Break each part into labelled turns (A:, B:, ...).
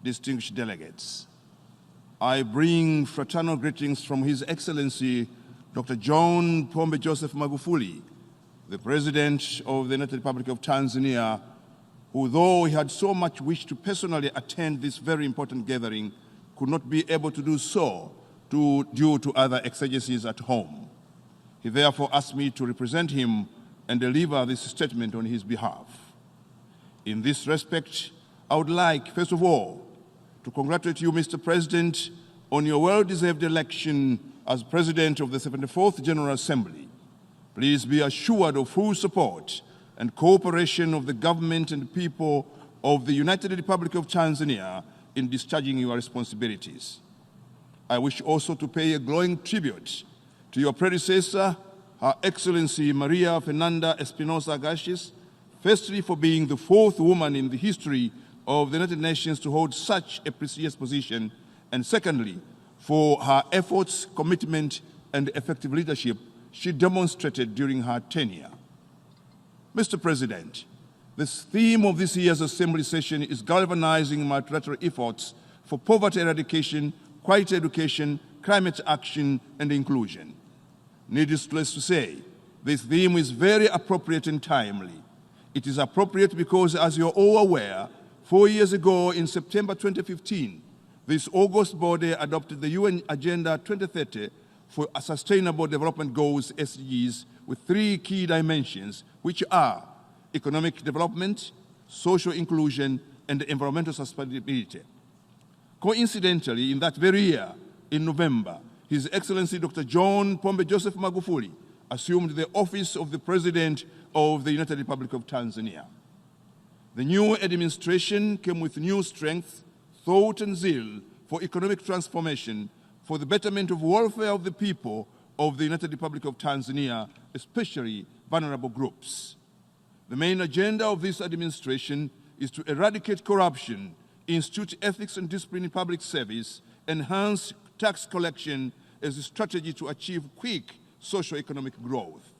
A: distinguished delegates. I bring fraternal greetings from His Excellency Dr. John Pombe Joseph Magufuli, the President of the United Republic of Tanzania, who, though he had so much wished to personally attend this very important gathering, could not be able to do so due to other exigencies at home. He therefore asked me to represent him and deliver this statement on his behalf. In this respect, I would like, first of all, to congratulate you, Mr. President, on your well-deserved election as President of the 74th General Assembly. Please be assured of full support and cooperation of the government and people of the United Republic of Tanzania in discharging your responsibilities. I wish also to pay a glowing tribute to your predecessor, Her Excellency Maria Fernanda Espinosa Garces, firstly for being the fourth woman in the history of the United Nations to hold such a prestigious position, and secondly, for her efforts, commitment, and effective leadership she demonstrated during her tenure. Mr. President, the theme of this year's Assembly session is galvanizing multilateral efforts for poverty eradication, quality education, climate action, and inclusion. Needless to say, this theme is very appropriate and timely. It is appropriate because, as you're all aware, 4 years ago, in September 2015, this august body adopted the UN Agenda 2030 for Sustainable Development Goals, SDGs, with 3 key dimensions, which are economic development, social inclusion, and environmental sustainability. Coincidentally, in that very year, in November, His Excellency Dr. John Pombe Joseph Magufuli assumed the office of the President of the United Republic of Tanzania. The new administration came with new strength, thought, and zeal for economic transformation, for the betterment of welfare of the people of the United Republic of Tanzania, especially vulnerable groups. The main agenda of this administration is to eradicate corruption, institute ethics and discipline in public service, enhance tax collection as a strategy to achieve quick socio-economic growth.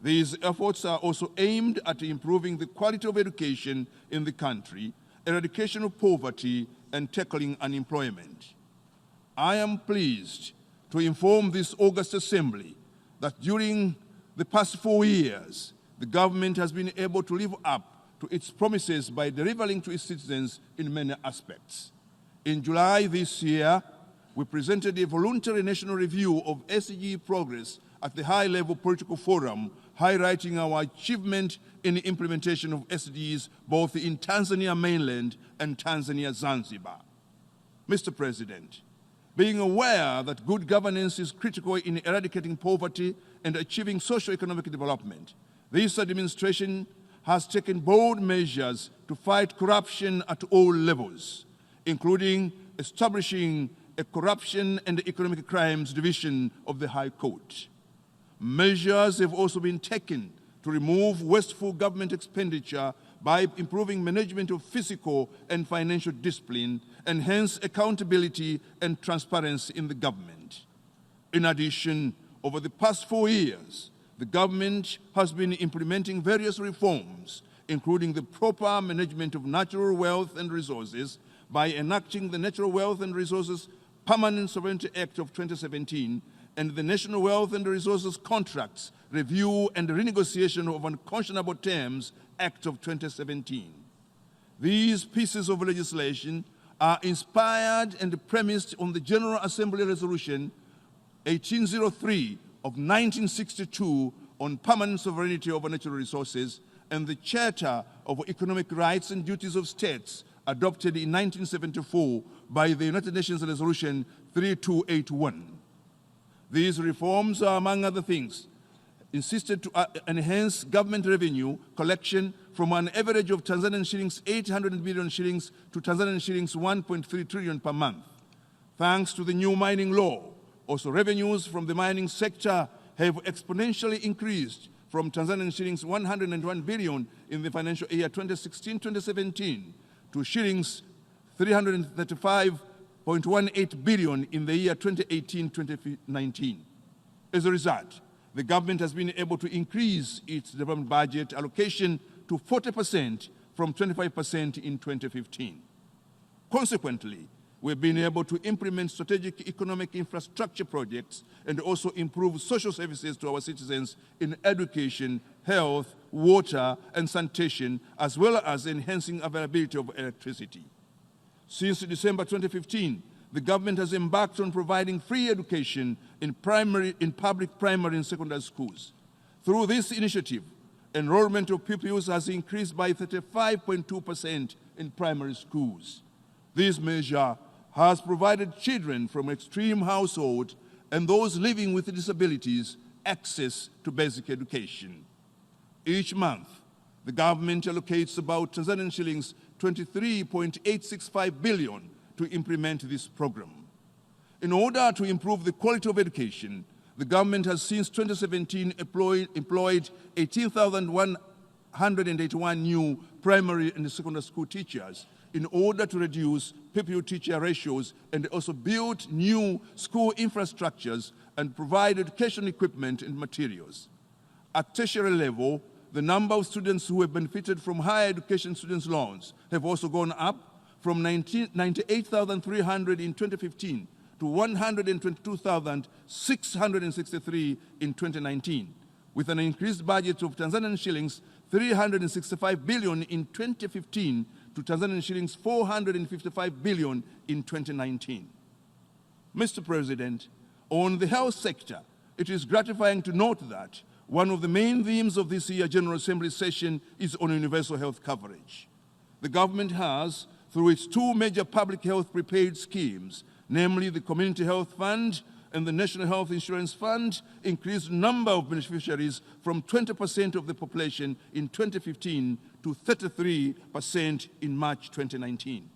A: These efforts are also aimed at improving the quality of education in the country, eradication of poverty, and tackling unemployment. I am pleased to inform this August Assembly that during the past 4 years, the government has been able to live up to its promises by delivering to its citizens in many aspects. In July this year, we presented a voluntary national review of SDG progress at the high-level political forum, highlighting our achievement in the implementation of SDGs both in Tanzania mainland and Tanzania Zanzibar. Mr. President, being aware that good governance is critical in eradicating poverty and achieving socio-economic development, this administration has taken bold measures to fight corruption at all levels, including establishing a Corruption and Economic Crimes Division of the High Court. Measures have also been taken to remove wasteful government expenditure by improving management of fiscal and financial discipline, enhance accountability and transparency in the government. In addition, over the past 4 years, the government has been implementing various reforms, including the proper management of natural wealth and resources by enacting the Natural Wealth and Resources Permanent Sovereignty Act of 2017 and the National Wealth and Resources Contracts Review and Renegotiation of Unconscionable Terms Act of 2017. These pieces of legislation are inspired and premised on the General Assembly Resolution 1803 of 1962 on permanent sovereignty over natural resources and the Charter of Economic Rights and Duties of States adopted in 1974 by the United Nations Resolution 3281. These reforms are, among other things, insisted to enhance government revenue collection from an average of Tanzanian shillings 800 billion shillings to Tanzanian shillings 1.3 trillion per month. Thanks to the new mining law, also revenues from the mining sector have exponentially increased from Tanzanian shillings 101 billion in the financial year 2016-2017 to shillings 335.18 billion in the year 2018-2019. As a result, the government has been able to increase its development budget allocation to 40% from 25% in 2015. Consequently, we've been able to implement strategic economic infrastructure projects and also improve social services to our citizens in education, health, water, and sanitation, as well as enhancing availability of electricity. Since December 2015, the government has embarked on providing free education in public primary and secondary schools. Through this initiative, enrollment of pupils has increased by 35.2% in primary schools. This measure has provided children from extreme households and those living with disabilities access to basic education. Each month, the government allocates about Tanzanian shillings 23.865 billion to implement this program. In order to improve the quality of education, the government has since 2017 employed 18,181 new primary and secondary school teachers in order to reduce pupil-teacher ratios and also build new school infrastructures and provide education equipment and materials. At tertiary level, the number of students who have benefited from higher education students' loans have also gone up from 98,300 in 2015 to 122,663 in 2019, with an increased budget of Tanzanian shillings 365 billion in 2015 to Tanzanian shillings 455 billion in 2019. Mr. President, on the health sector, it is gratifying to note that one of the main themes of this year's General Assembly session is on universal health coverage. The government has, through its two major public health prepaid schemes, namely the Community Health Fund and the National Health Insurance Fund, increased the number of beneficiaries from 20% of the population in 2015 to 33% in March 2019.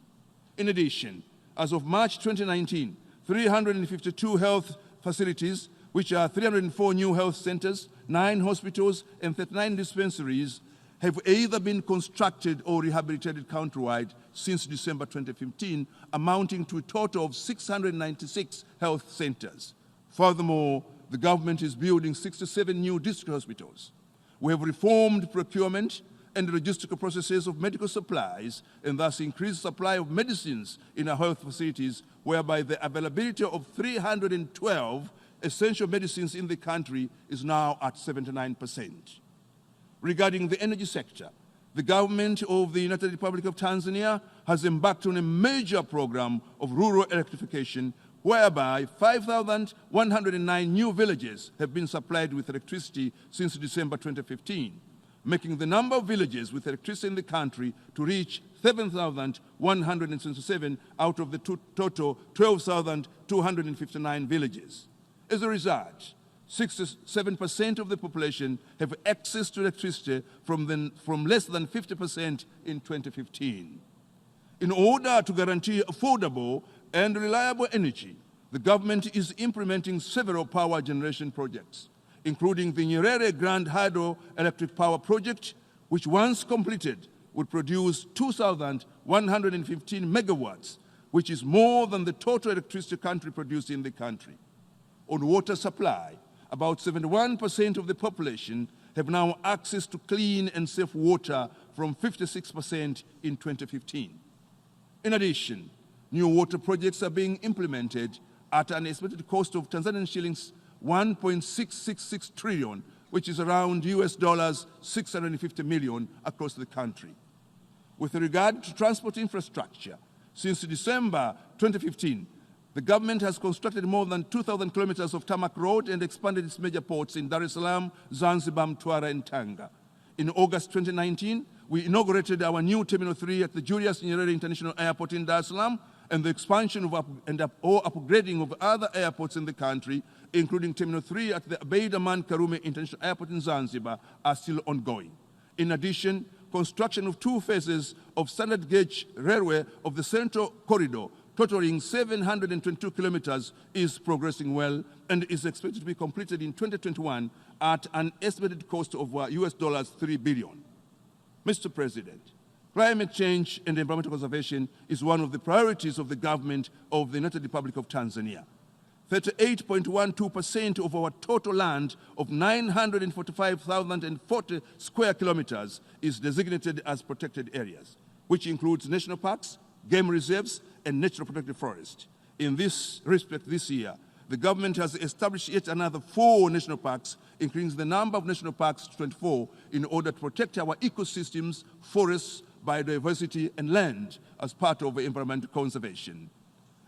A: In addition, as of March 2019, 352 health facilities, which are 304 new health centers, 9 hospitals, and 39 dispensaries, have either been constructed or rehabilitated countrywide since December 2015, amounting to a total of 696 health centers. Furthermore, the government is building 67 new district hospitals. We have reformed procurement and logistical processes of medical supplies and thus increased supply of medicines in our health facilities, whereby the availability of 312 essential medicines in the country is now at 79%. Regarding the energy sector, the government of the United Republic of Tanzania has embarked on a major program of rural electrification, whereby 5,109 new villages have been supplied with electricity since December 2015, making the number of villages with electricity in the country to reach 7,177 out of the total 12,259 villages. As a result, 67% of the population have access to electricity from less than 50% in 2015. In order to guarantee affordable and reliable energy, the government is implementing several power generation projects, including the Nyerere Grand Hydroelectric Power Project, which once completed would produce 2,115 megawatts, which is more than the total electricity country produced in the country. On water supply, about 71% of the population have now access to clean and safe water from 56% in 2015. In addition, new water projects are being implemented at an estimated cost of Tanzanian shillings 1.666 trillion, which is around US dollars 650 million across the country. With regard to transport infrastructure, since December 2015, the government has constructed more than 2,000 kilometers of tarmac road and expanded its major ports in Dar es Salaam, Zanzibar, Mtwara, and Tanga. In August 2019, we inaugurated our new Terminal 3 at the Julius Nyerere International Airport in Dar es Salaam, and the expansion or upgrading of other airports in the country, including Terminal 3 at the Abeid Aman Karume International Airport in Zanzibar, are still ongoing. In addition, construction of 2 phases of standard gauge railway of the Central Corridor, totaling 722 kilometers, is progressing well and is expected to be completed in 2021 at an estimated cost of US dollars 3 billion. Mr. President, climate change and environmental conservation is one of the priorities of the government of the United Republic of Tanzania. 38.12% of our total land of 945,040 square kilometers is designated as protected areas, which includes national parks, game reserves, and natural protected forest. In this respect, this year, the government has established yet another 4 national parks, increasing the number of national parks to 24 in order to protect our ecosystems, forests, biodiversity, and land as part of environmental conservation.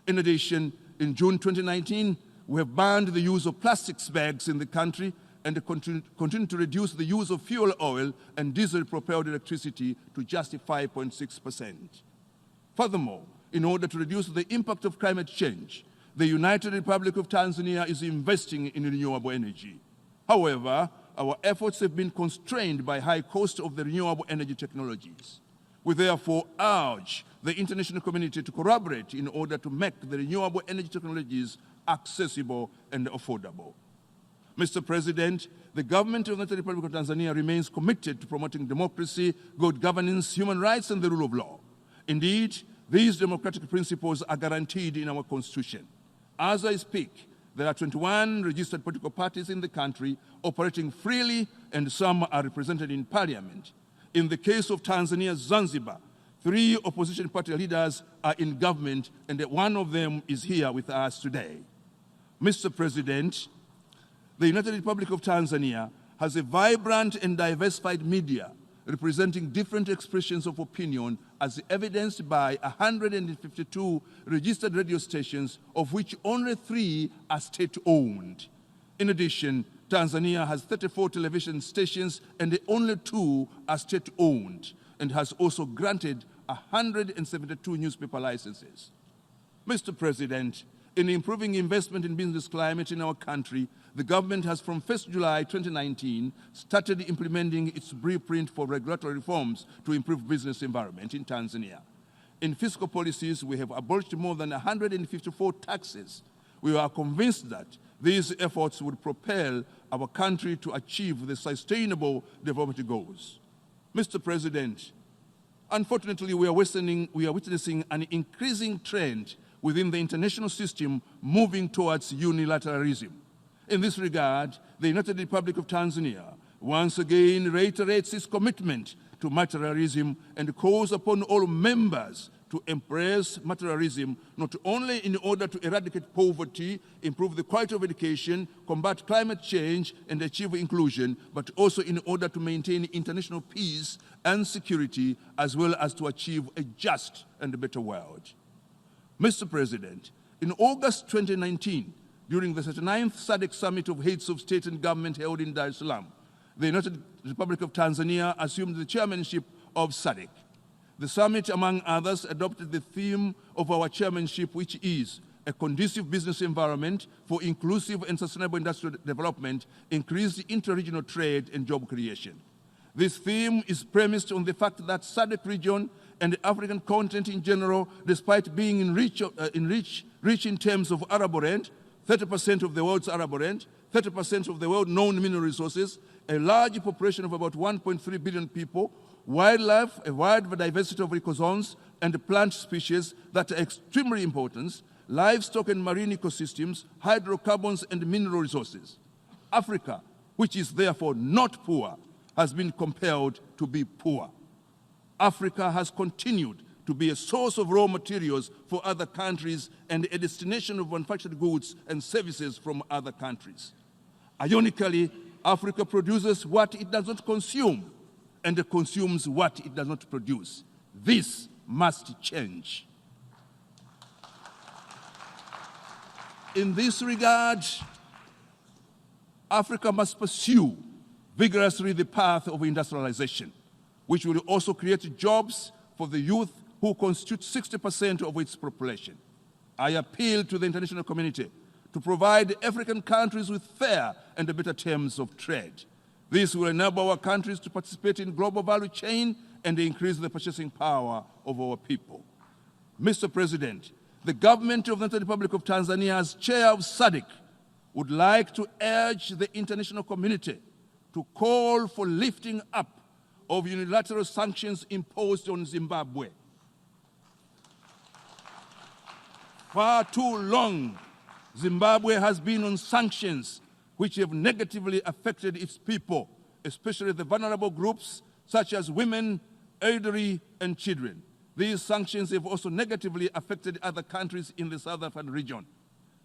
A: In addition, in June 2019, we have banned the use of plastics bags in the country and continue to reduce the use of fuel oil and diesel-propelled electricity to just 5.6%. Furthermore, in order to reduce the impact of climate change, the United Republic of Tanzania is investing in renewable energy. However, our efforts have been constrained by high cost of the renewable energy technologies. We therefore urge the international community to collaborate in order to make the renewable energy technologies accessible and affordable. Mr. President, the government of the United Republic of Tanzania remains committed to promoting democracy, good governance, human rights, and the rule of law. Indeed, these democratic principles are guaranteed in our Constitution. As I speak, there are 21 registered political parties in the country operating freely, and some are represented in parliament. In the case of Tanzania's Zanzibar, 3 opposition party leaders are in government, and one of them is here with us today. Mr. President, the United Republic of Tanzania has a vibrant and diversified media representing different expressions of opinion, as evidenced by 152 registered radio stations, of which only 3 are state-owned. In addition, Tanzania has 34 television stations and only 2 are state-owned, and has also granted 172 newspaper licenses. Mr. President, in improving investment in business climate in our country, the government has from 1st July 2019 started implementing its blueprint for regulatory reforms to improve business environment in Tanzania. In fiscal policies, we have abolished more than 154 taxes. We are convinced that these efforts would propel our country to achieve the sustainable development goals. Mr. President, unfortunately, we are witnessing an increasing trend within the international system moving towards unilateralism. In this regard, the United Republic of Tanzania once again reiterates its commitment to multilateralism and calls upon all members to embrace multilateralism, not only in order to eradicate poverty, improve the quality of education, combat climate change, and achieve inclusion, but also in order to maintain international peace and security, as well as to achieve a just and better world. Mr. President, in August 2019, during the 39th SADC Summit of Heads of State and Government held in Dar es Salaam, the United Republic of Tanzania assumed the chairmanship of SADC. The summit, among others, adopted the theme of our chairmanship, which is a conducive business environment for inclusive and sustainable industrial development, increased inter-regional trade and job creation. This theme is premised on the fact that SADC region and the African continent in general, despite being rich in terms of arable land, 30% of the world's arable land, 30% of the world's known mineral resources, a large population of about 1.3 billion people, wildlife, a wide diversity of ecozones and plant species that are extremely important, livestock and marine ecosystems, hydrocarbons and mineral resources. Africa, which is therefore not poor, has been compelled to be poor. Africa has continued to be a source of raw materials for other countries and a destination of manufactured goods and services from other countries. Ironically, Africa produces what it does not consume and consumes what it does not produce. This must change. In this regard, Africa must pursue vigorously the path of industrialization, which will also create jobs for the youth who constitute 60% of its population. I appeal to the international community to provide African countries with fair and better terms of trade. This will enable our countries to participate in global value chain and increase the purchasing power of our people. Mr. President, the government of the United Republic of Tanzania, as chair of SADC, would like to urge the international community to call for lifting up of unilateral sanctions imposed on Zimbabwe. Far too long, Zimbabwe has been on sanctions which have negatively affected its people, especially the vulnerable groups such as women, elderly, and children. These sanctions have also negatively affected other countries in the South African region.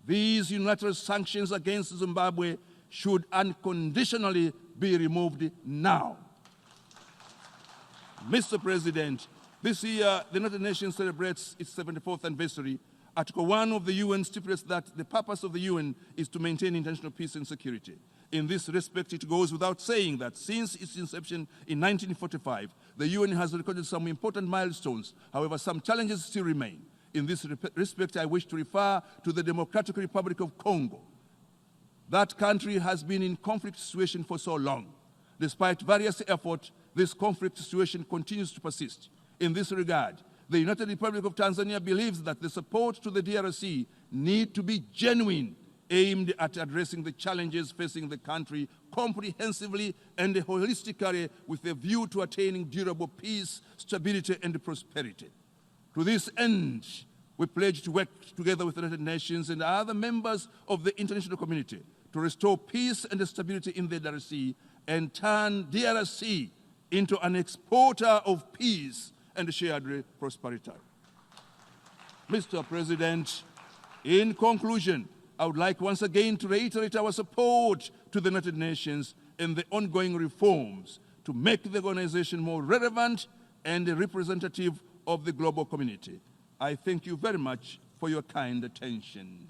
A: These unilateral sanctions against Zimbabwe should unconditionally be removed now. Mr. President, this year the United Nations celebrates its 74th anniversary. Article 1 of the UN stipulates that the purpose of the UN is to maintain international peace and security. In this respect, it goes without saying that since its inception in 1945, the UN has recorded some important milestones. However, some challenges still remain. In this respect, I wish to refer to the Democratic Republic of Congo. That country has been in conflict situation for so long. Despite various efforts, this conflict situation continues to persist. In this regard, the United Republic of Tanzania believes that the support to the DRC need to be genuine, aimed at addressing the challenges facing the country comprehensively and holistically with a view to attaining durable peace, stability, and prosperity. To this end, we pledge to work together with the United Nations and other members of the international community to restore peace and stability in the DRC and turn DRC into an exporter of peace and shared prosperity. Mr. President, in conclusion, I would like once again to reiterate our support to the United Nations and the ongoing reforms to make the organization more relevant and representative of the global community. I thank you very much for your kind attention.